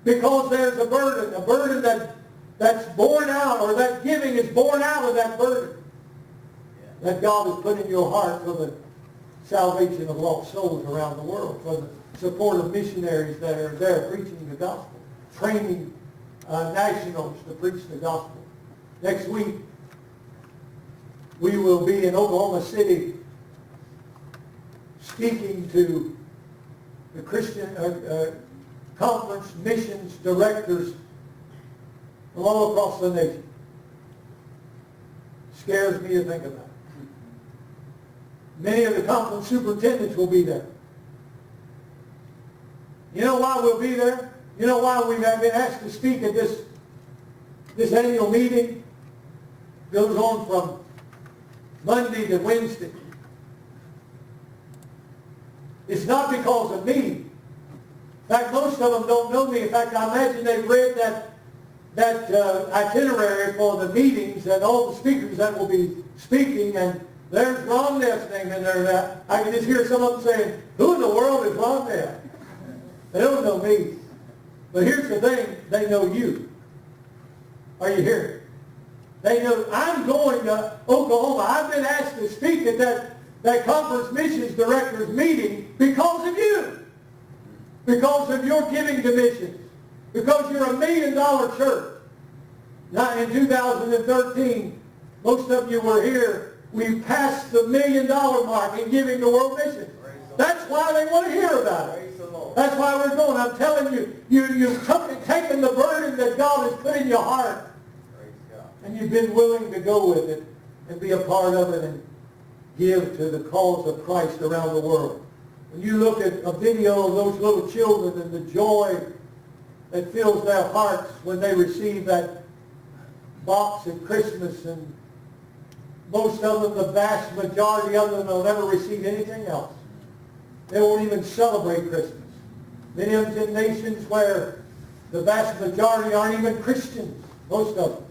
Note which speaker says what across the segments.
Speaker 1: Because there's a burden that's born out, or that giving is born out of that burden that God has put in your heart for the salvation of lost souls around the world, for the support of missionaries that are there preaching the gospel, training nationals to preach the gospel. Next week, we will be in Oklahoma City speaking to the Christian conference missions directors from all across the nation. Scares me to think about it. Many of the conference superintendents will be there. You know why we'll be there? You know why we've been asked to speak at this annual meeting? It goes on from Monday to Wednesday. It's not because of me. In fact, most of them don't know me. In fact, I imagine they've read that itinerary for the meetings and all the speakers that will be speaking, and there's Ron Neff's name in there. I can just hear some of them saying, "Who in the world is Ron Neff?" They don't know me. But here's the thing, they know you. Are you hearing? They know I'm going to Oklahoma. I've been asked to speak at that conference missions directors meeting because of you. Because of your giving to missions. Because you're a $1 million church. Now in 2013, most of you were here. We passed the $1 million mark in giving to world missions. That's why they want to hear about it. That's why we're going. I'm telling you, you've taken the burden that God has put in your heart, and you've been willing to go with it and be a part of it and give to the cause of Christ around the world. When you look at a video of those little children and the joy that fills their hearts when they receive that box at Christmas, and most of them, the vast majority of them, will never receive anything else. They won't even celebrate Christmas. Many of them in nations where the vast majority aren't even Christians, most of them.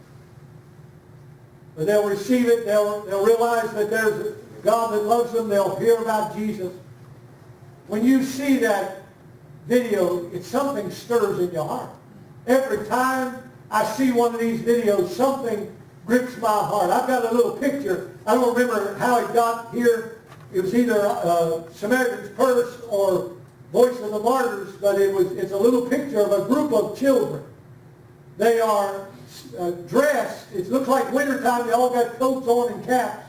Speaker 1: But they'll receive it, they'll realize that there's a God that loves them, they'll hear about Jesus. When you see that video, it's something stirs in your heart. Every time I see one of these videos, something grips my heart. I've got a little picture. I don't remember how it got here. It was either Samaritan's Purse or Voice of the Martyrs, but it's a little picture of a group of children. They are dressed. It looks like wintertime. They all got coats on and caps.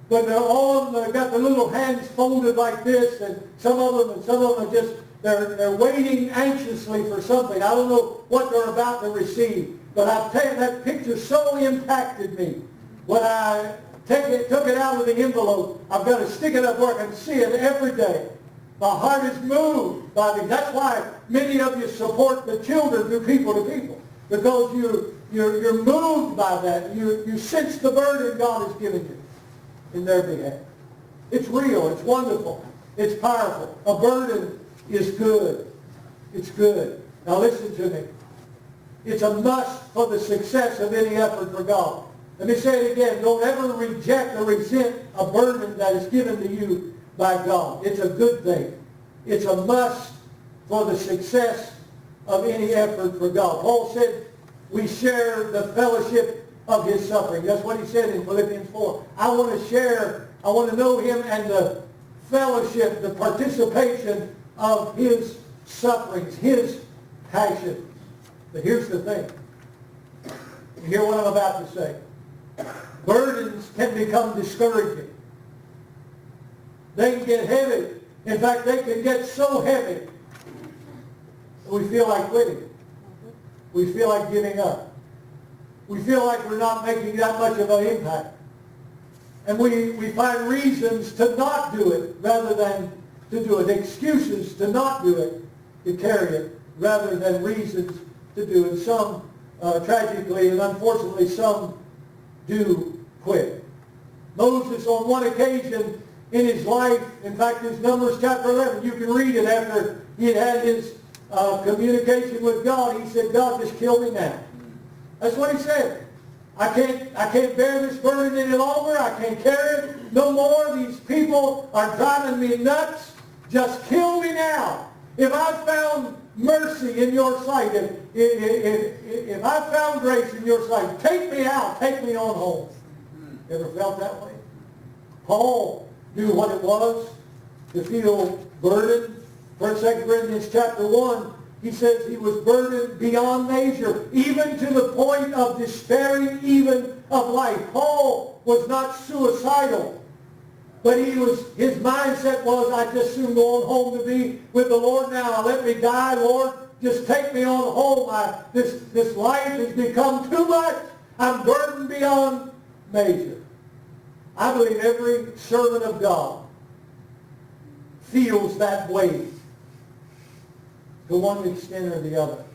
Speaker 1: But all of them have got their little hands folded like this, and some of them are just, they're waiting anxiously for something. I don't know what they're about to receive. But I tell you, that picture so impacted me. When I took it out of the envelope, I've got to stick it up where I can see it every day. My heart is moved by me. That's why many of you support the children through People to People. Because you're moved by that. You sense the burden God has given you in their behalf. It's real. It's wonderful. It's powerful. A burden is good. It's good. Now listen to me. It's a must for the success of any effort for God. Let me say it again. Don't ever reject or resent a burden that is given to you by God. It's a good thing. It's a must for the success of any effort for God. Paul said we share the fellowship of his suffering. That's what he said in Philippians 4. I want to know him and the fellowship, the participation of his sufferings, his passion. But here's the thing. You hear what I'm about to say. Burdens can become discouraging. They can get heavy. In fact, they can get so heavy that we feel like quitting. We feel like giving up. We feel like we're not making that much of an impact. And we find reasons to not do it rather than to do it. Excuses to not do it, to carry it, rather than reasons to do it. Some, tragically and unfortunately, some do quit. Moses, on one occasion in his life, in fact, it's Numbers chapter 11. You can read it after he had his communication with God. He said, God, just kill me now. That's what he said. I can't bear this burden any longer. I can't carry it no more. These people are driving me nuts. Just kill me now. If I've found mercy in your sight, if I found grace in your sight, take me out, take me on home. Ever felt that way? Paul knew what it was to feel burdened. 1 2 Corinthians chapter 1, he says he was burdened beyond measure, even to the point of despairing even of life. Paul was not suicidal, but his mindset was, I just soon go on home to be with the Lord now. Let me die, Lord. Just take me on home. This life has become too much. I'm burdened beyond measure. I believe every servant of God feels that way to one extent or the other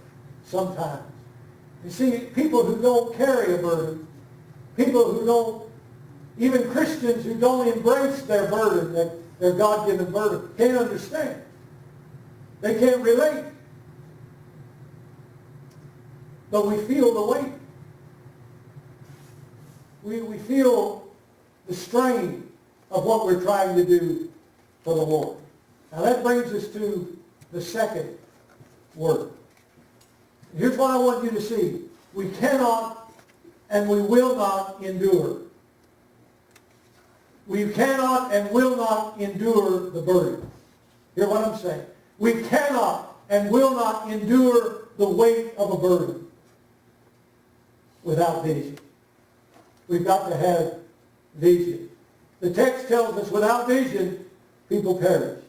Speaker 1: sometimes. You see, people who don't carry a burden, people who don't, even Christians who don't embrace their burden, their God-given burden, can't understand. They can't relate. But we feel the weight. We feel the strain of what we're trying to do for the Lord. Now that brings us to the second word. Here's what I want you to see. We cannot and we will not endure. We cannot and will not endure the burden. Hear what I'm saying? We cannot and will not endure the weight of a burden without vision. We've got to have vision. The text tells us without vision, people perish.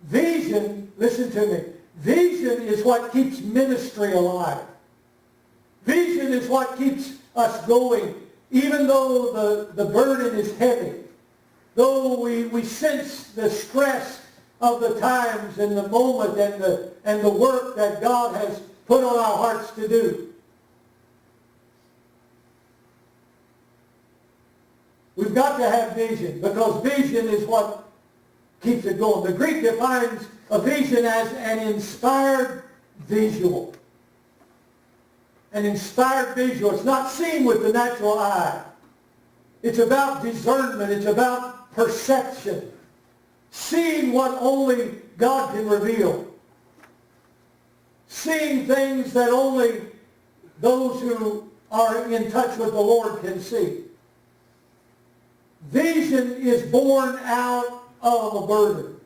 Speaker 1: Vision, listen to me, vision is what keeps ministry alive. Vision is what keeps us going, even though the burden is heavy, though we sense the stress of the times and the moment and the work that God has put on our hearts to do. We've got to have vision, because vision is what keeps it going. The Greek defines a vision as an inspired visual. An inspired visual. It's not seen with the natural eye. It's about discernment. It's about perception. Seeing what only God can reveal. Seeing things that only those who are in touch with the Lord can see. Vision is born out of a burden.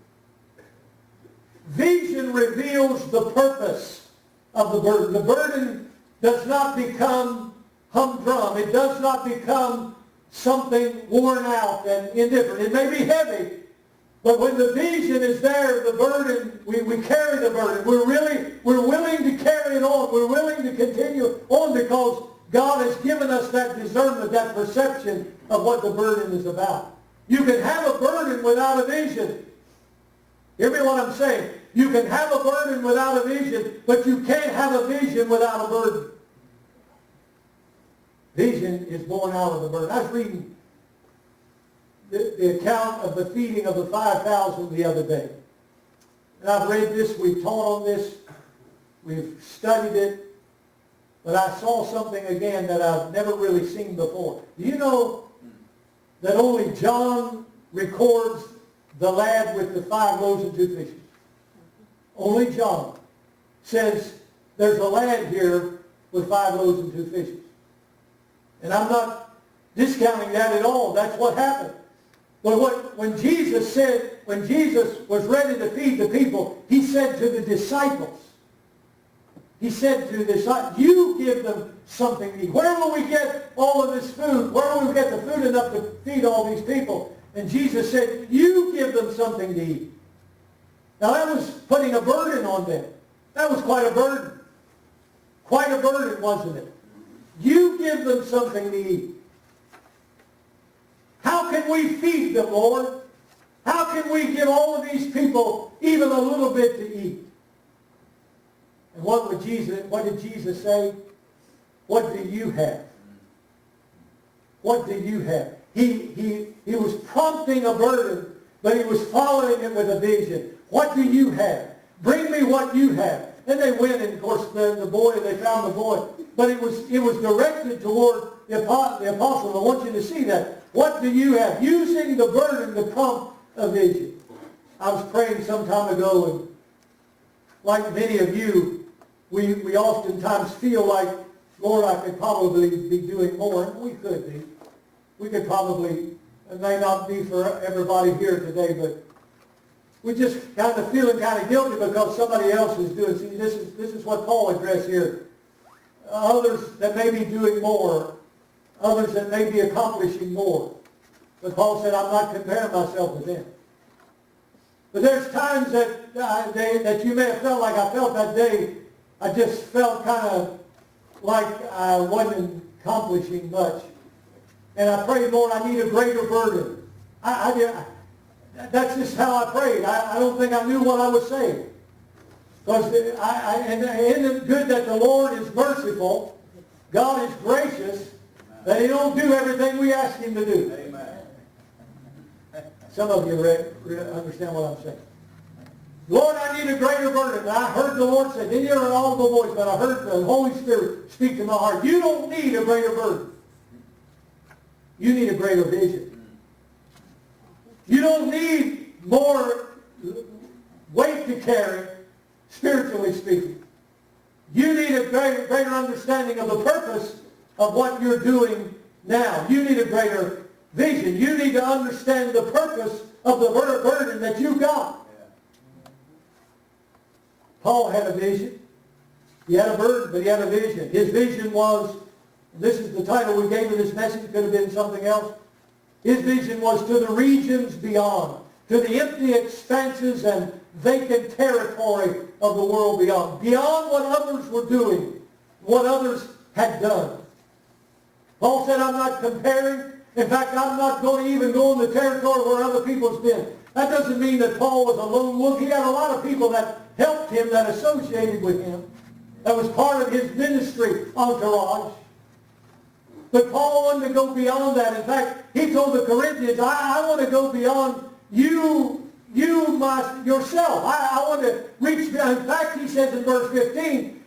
Speaker 1: Vision reveals the purpose of the burden. The burden does not become humdrum. It does not become something worn out and indifferent. It may be heavy, but when the vision is there, the burden, we carry the burden. We're willing to carry it on. We're willing to continue on because God has given us that discernment, that perception of what the burden is about. You can have a burden without a vision. Hear me what I'm saying. You can have a burden without a vision, but you can't have a vision without a burden. Vision is born out of the burden. I was reading the account of the feeding of the 5,000 the other day. And I've read this, we've taught on this, we've studied it, but I saw something again that I've never really seen before. Do you know that only John records the lad with the 5 loaves and 2 fishes? Only John says there's a lad here with 5 loaves and 2 fishes. And I'm not discounting that at all. That's what happened. But when Jesus was ready to feed the people, he said to the disciples, you give them something to eat. Where will we get all of this food? Where will we get the food enough to feed all these people? And Jesus said, you give them something to eat. Now that was putting a burden on them. That was quite a burden. Quite a burden, wasn't it? You give them something to eat. How can we feed them, Lord? How can we give all of these people even a little bit to eat? And what did Jesus say? What do you have? What do you have? He was prompting a burden, but he was following it with a vision. What do you have? Bring me what you have. And they went, and of course they found the boy. But it was directed toward the apostle. I want you to see that. What do you have? Using the burden to prompt a vision. I was praying some time ago, and like many of you, we oftentimes feel like, Lord, I could probably be doing more. And we could be. We could probably, it may not be for everybody here today, but we just kind of feeling kind of guilty because somebody else is doing. See, this is what Paul addressed here. Others that may be doing more, others that may be accomplishing more. But Paul said, I'm not comparing myself with them. But there's times that you may have felt like I felt that day. I just felt kind of like I wasn't accomplishing much. And I prayed, Lord, I need a greater burden. That's just how I prayed. I don't think I knew what I was saying. Because and isn't it good that the Lord is merciful, God is gracious, that He don't do everything we ask Him to do. Amen. Some of you understand what I'm saying. Lord, I need a greater burden. And I heard the Lord say, didn't hear an audible voice, but I heard the Holy Spirit speak to my heart. You don't need a greater burden. You need a greater vision. You don't need more weight to carry, spiritually speaking. You need a greater understanding of the purpose of what you're doing now. You need a greater vision. You need to understand the purpose of the burden that you got. Paul had a vision. He had a burden, but he had a vision. His vision was, this is the title we gave to this message, could have been something else. His vision was to the regions beyond, to the empty expanses and vacant territory of the world beyond what others were doing, what others had done. Paul said, I'm not comparing. In fact, I'm not going to even go in the territory where other people's been. That doesn't mean that Paul was a lone wolf. He had a lot of people that helped him, that associated with him, that was part of his ministry entourage. But Paul wanted to go beyond that. In fact, he told the Corinthians, I want to go beyond yourself. I want to reach beyond. In fact, he says in verse 15,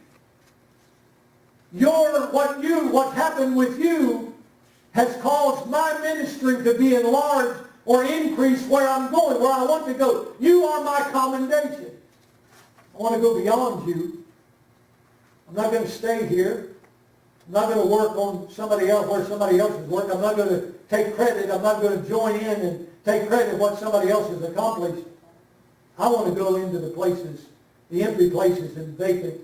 Speaker 1: what happened with you has caused my ministry to be enlarged or increased where I'm going, where I want to go. You are my commendation. I want to go beyond you. I'm not going to stay here. I'm not going to work on somebody else where somebody else is working. I'm not going to take credit. I'm not going to join in and take credit of what somebody else has accomplished. I want to go into the places, the empty places and vacant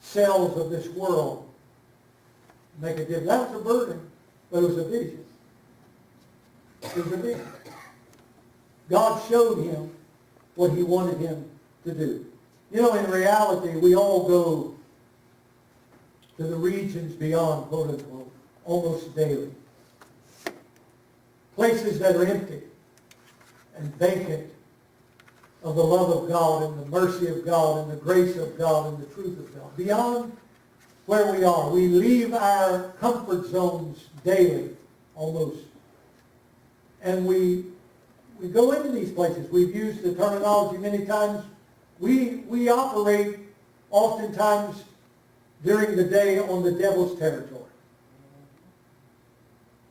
Speaker 1: cells of this world. Make a difference. That was a burden, but it was a vision. It was a vision. God showed him what he wanted him to do. You know, in reality, we all go to the regions beyond, quote unquote, almost daily. Places that are empty and vacant of the love of God and the mercy of God and the grace of God and the truth of God. Beyond where we are, we leave our comfort zones daily, almost. And we go into these places. We've used the terminology many times. We operate oftentimes during the day on the devil's territory.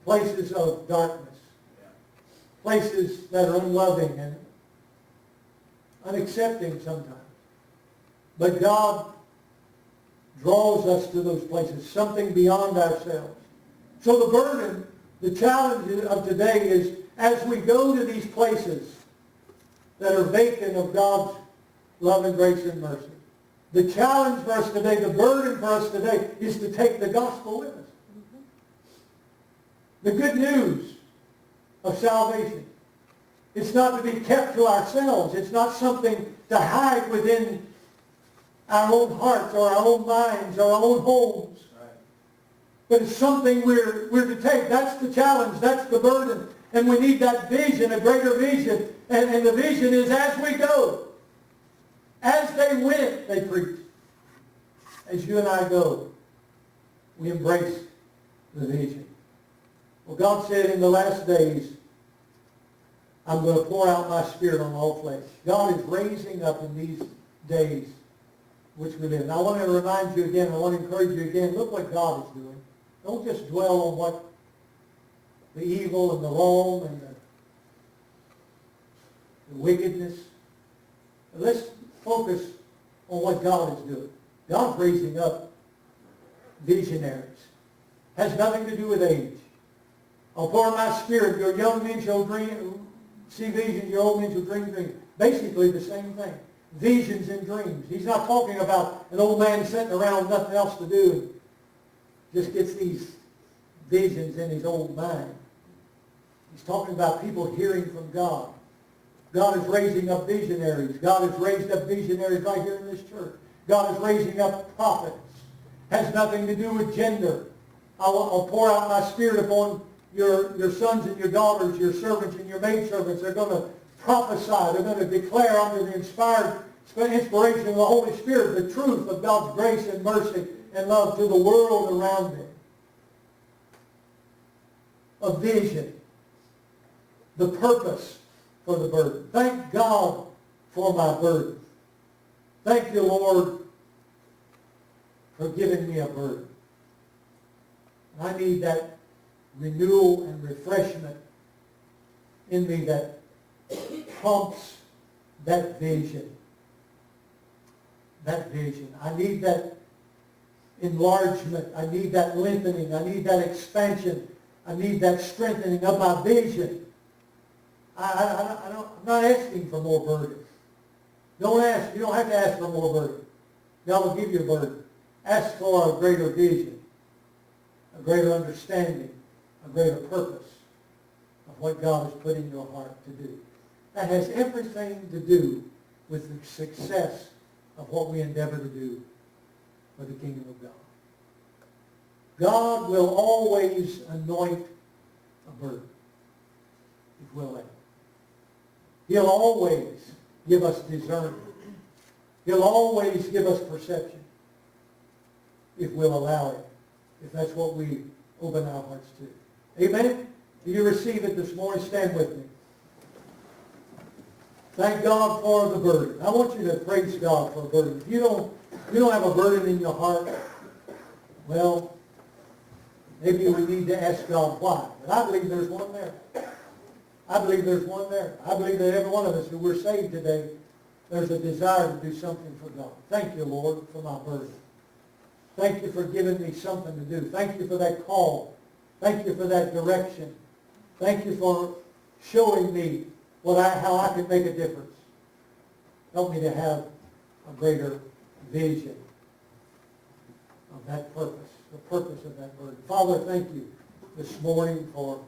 Speaker 1: Places of darkness. Places that are unloving and unaccepting sometimes. But God draws us to those places, something beyond ourselves. So the burden, the challenge of today is as we go to these places that are vacant of God's love and grace and mercy, the challenge for us today, the burden for us today is to take the gospel with us. The good news of salvation. It's not to be kept to ourselves. It's not something to hide within our own hearts or our own minds or our own homes. Right. But it's something we're to take. That's the challenge. That's the burden. And we need that vision, a greater vision. And the vision is as we go. As they went, they preached. As you and I go, we embrace the vision. Well, God said in the last days, I'm going to pour out my Spirit on all flesh. God is raising up in these days which we live. And I want to remind you again, I want to encourage you again, look what God is doing. Don't just dwell on what the evil and the wrong and the wickedness. Let's focus on what God is doing. God's raising up visionaries. Has nothing to do with age. I'll pour my spirit. Your young men shall see visions. Your old men shall dream dreams. Basically the same thing. Visions and dreams. He's not talking about an old man sitting around with nothing else to do and just gets these visions in his old mind. He's talking about people hearing from God. God is raising up visionaries. God has raised up visionaries right here in this church. God is raising up prophets. Has nothing to do with gender. I'll pour out my spirit upon your sons and your daughters, your servants and your maidservants. They're going to prophesy. They're going to declare under the inspiration of the Holy Spirit the truth of God's grace and mercy and love to the world around them. A vision. The purpose for the burden. Thank God for my burden. Thank you, Lord, for giving me a burden. I need that renewal and refreshment in me that prompts that vision. That vision. I need that enlargement. I need that lengthening. I need that expansion. I need that strengthening of my vision. I'm not asking for more burden. Don't ask. You don't have to ask for more burden. God will give you a burden. Ask for a greater vision, a greater understanding, a greater purpose of what God has put in your heart to do. That has everything to do with the success of what we endeavor to do for the kingdom of God. God will always anoint a burden, if we'll let him. He'll always give us discernment. He'll always give us perception, if we'll allow it, if that's what we open our hearts to. Amen? Do you receive it this morning? Stand with me. Thank God for the burden. I want you to praise God for a burden. If you don't have a burden in your heart, well, maybe we need to ask God why. But I believe there's one there. I believe there's one there. I believe that every one of us who we're saved today, there's a desire to do something for God. Thank you, Lord, for my burden. Thank you for giving me something to do. Thank you for that call. Thank you for that direction. Thank you for showing me how I can make a difference. Help me to have a greater vision of that purpose, the purpose of that burden. Father, thank you this morning for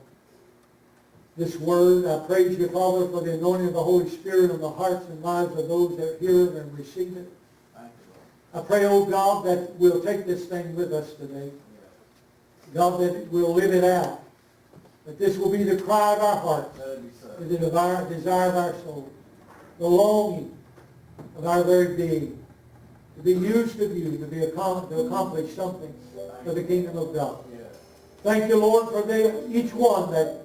Speaker 1: this word. I praise you, Father, for the anointing of the Holy Spirit on the hearts and lives of those that hear it and receive it. I pray, oh God, that we'll take this thing with us today. God, that we'll live it out. That this will be the cry of our hearts, the desire of our soul, the longing of our very being, to be used of you, to accomplish something for the kingdom of God. Thank you, Lord, for each one that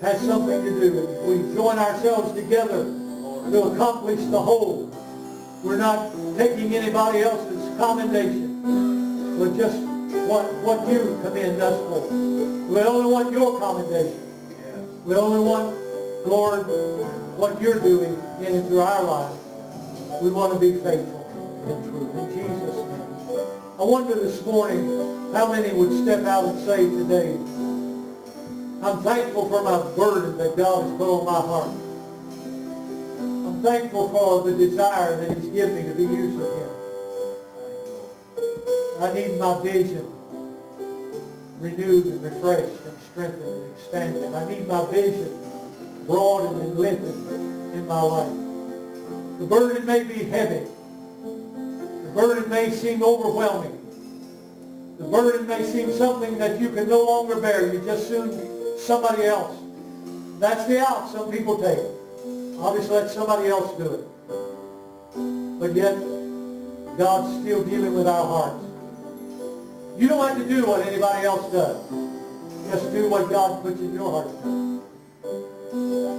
Speaker 1: has something to do. We join ourselves together to accomplish the whole. We're not taking anybody else's commendation, but just what you commend us for. We only want your commendation. We only want, Lord, what you're doing in and through our lives. We want to be faithful and true. In Jesus' name. I wonder this morning how many would step out and say today, I'm thankful for my burden that God has put on my heart. I'm thankful for the desire that he's given me to be used of him. I need my vision renewed and refreshed and strengthened and expanded. I need my vision broadened and lengthened in my life. The burden may be heavy. The burden may seem overwhelming. The burden may seem something that you can no longer bear. You just soon somebody else. That's the out some people take. Obviously let somebody else do it. But yet, God's still dealing with our hearts. You don't have to do what anybody else does. Just do what God puts in your heart to do.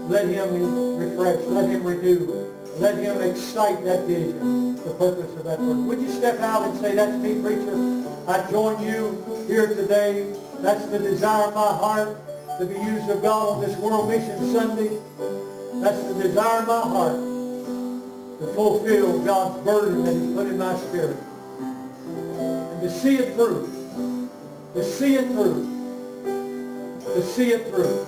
Speaker 1: Let him refresh. Let him renew. Let him excite that vision, the purpose of that word. Would you step out and say, that's me, preacher. I join you here today. That's the desire of my heart, to be used of God on this World Mission Sunday. That's the desire of my heart. to fulfill God's burden that He's put in my spirit. And to see it through. To see it through. To see it through.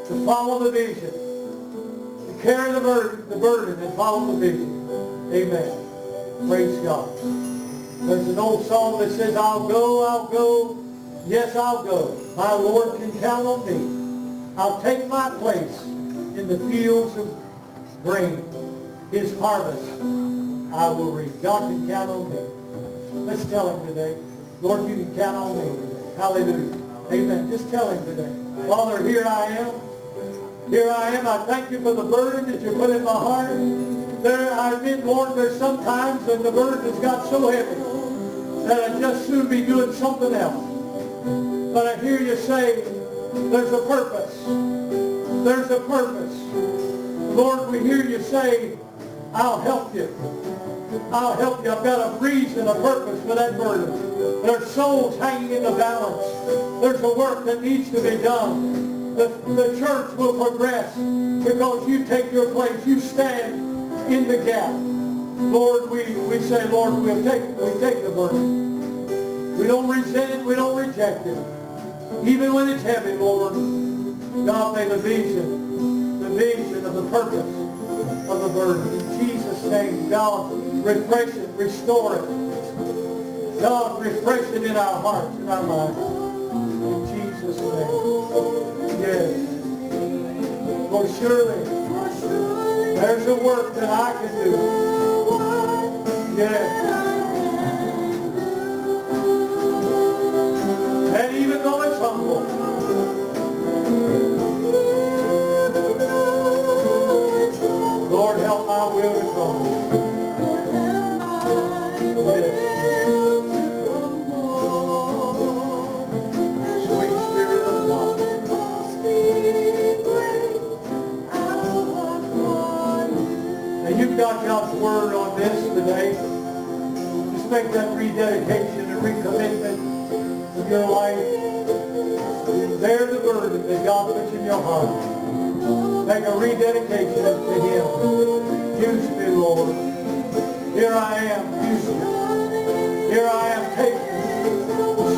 Speaker 1: To follow the vision. To carry the burden and follow the vision. Amen. Praise God. There's an old song that says, I'll go, yes, I'll go. My Lord can count on me. I'll take my place in the fields of grain. His harvest I will reap. God can count on me. Let's tell Him today. Lord, you can count on me today. Hallelujah. Amen. Just tell Him today. Father, here I am. Here I am. I thank you for the burden that you put in my heart. I admit, Lord, there's some times when the burden has got so heavy that I'd just soon be doing something else. But I hear you say, there's a purpose. There's a purpose. Lord, we hear you say, I'll help you. I'll help you. I've got a reason, a purpose for that burden. There's souls hanging in the balance. There's a work that needs to be done. The church will progress because you take your place. You stand in the gap. Lord, we say, Lord, we take the burden. We don't resent it. We don't reject it. Even when it's heavy, Lord, God, may the vision of the purpose of the burden. In Jesus' name, God, refresh it, restore it. God, refresh it in our hearts, in our minds. In Jesus' name. Yes. For surely, there's a work that I can do. Yes. And even though it's humble, Lord, help my will to crumble. Yes. Sweet Spirit of God. Now you've got God's word on this today. Just make that rededication and recommitment of your life. Bear the burden that God puts in your heart. Make a rededication to Him. Use me, Lord. Here I am. Use me. Here I am. Take me.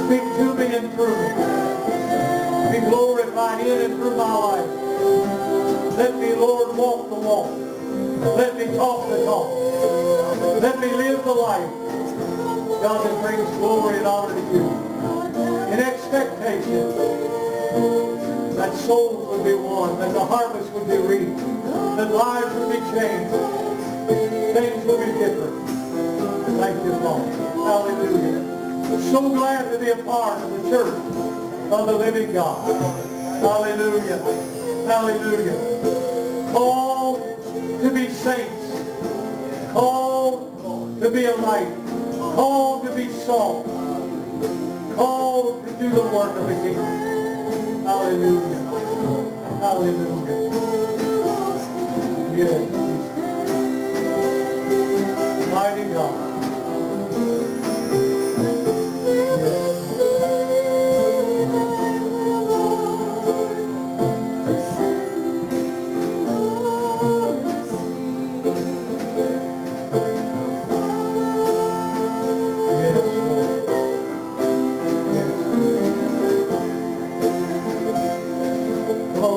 Speaker 1: Speak to me and through me. Be glorified in and through my life. Let me, Lord, walk the walk. Let me talk the talk. Let me live the life, God, that brings glory and honor to you. In expectation that souls would be won, that the harvest would be reaped, that lives would be changed, things would be different. Thank you, Father. Hallelujah. So glad to be a part of the church of the living God. Hallelujah. Hallelujah. Called to be saints. Called to be a light. Called to be salt. Called to do the work of the kingdom. Hallelujah. Hallelujah. Yes. Mighty God.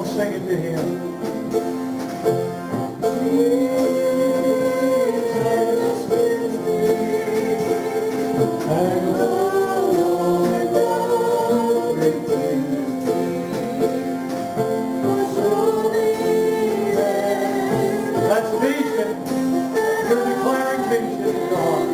Speaker 1: Sing it to Him. That's vision. You're declaring vision in your heart.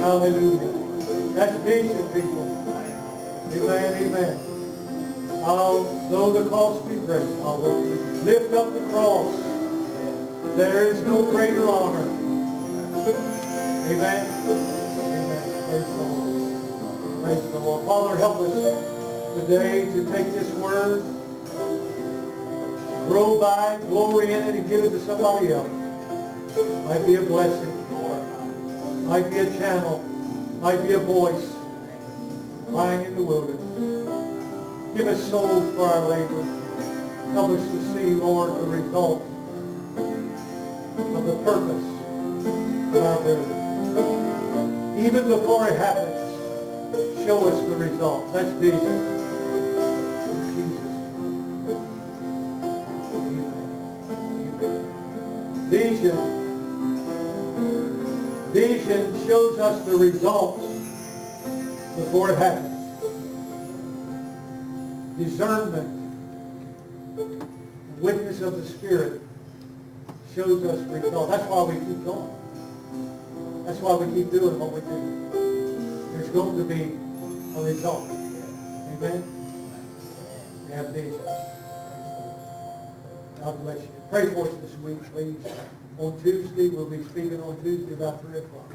Speaker 1: Hallelujah. That's vision, people. Amen, amen. Though the cost be great, I will lift up the cross. There is no greater honor. Amen. Amen. Praise the Lord. Praise the Lord. Father, help us today to take this word, grow by it, glory in it, and give it to somebody else. Might be a blessing. Might be a channel. Might be a voice crying in the wilderness. Give us souls for our labor. Help us to see, Lord, the result of the purpose of our building. Even before it happens, show us the result. That's vision. Jesus. Vision. Vision shows us the results before it happens. Discernment, witness of the Spirit, shows us results. That's why we keep going. That's why we keep doing what we do. There's going to be a result. Amen? We have vision. God bless you. Pray for us this week, please. On Tuesday, we'll be speaking on Tuesday about 3 o'clock.